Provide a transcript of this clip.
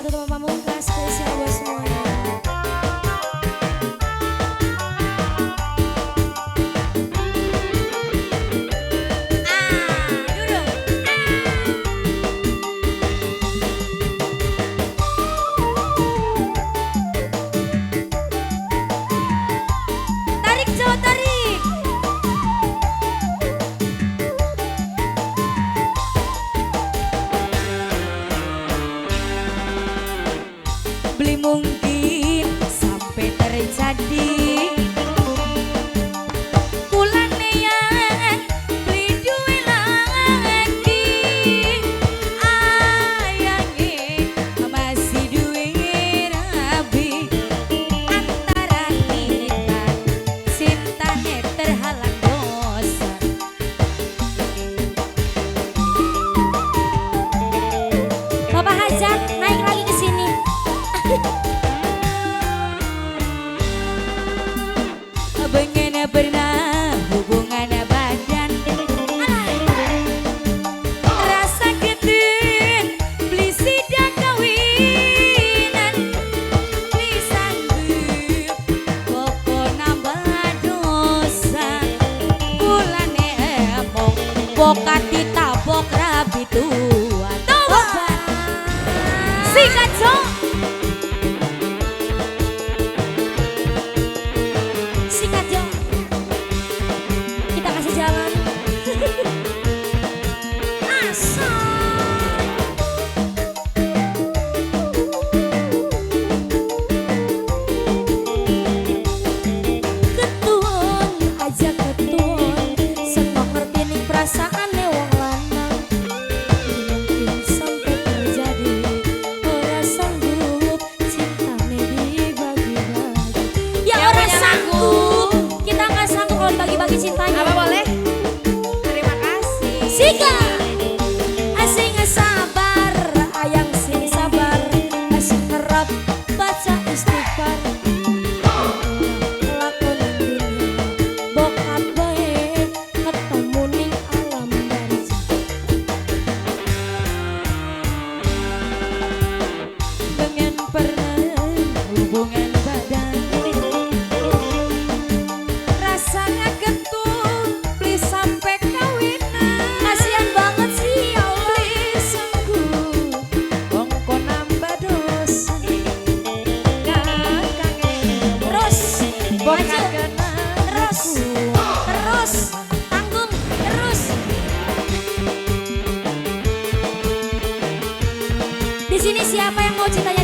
Satu teman pamungkas spesial buat semuanya. Beli mungkin sampai terjadi kulane yang beli duit lagi ayangin masih duit rabi antara kita cintanya terhalang dosa. Bapak Hajat naik lagi ke sini. Pengen pernah hubungan badan rasa getun beli sidang kawinan beli sanggup koko nambah dosa bulane emong bokat ditabok rabi tua tobat sikat cok. Bagi cintanya. Apa boleh? Terima kasih. Sika asing sabar, ayang sing sabar, asing kerap baca istighfar. Lakon dunia bokat bae ketemu ning alam barzah. Pengen pernah hubungan badan rasanya terus tanggung terus. Di sini siapa yang mau cintanya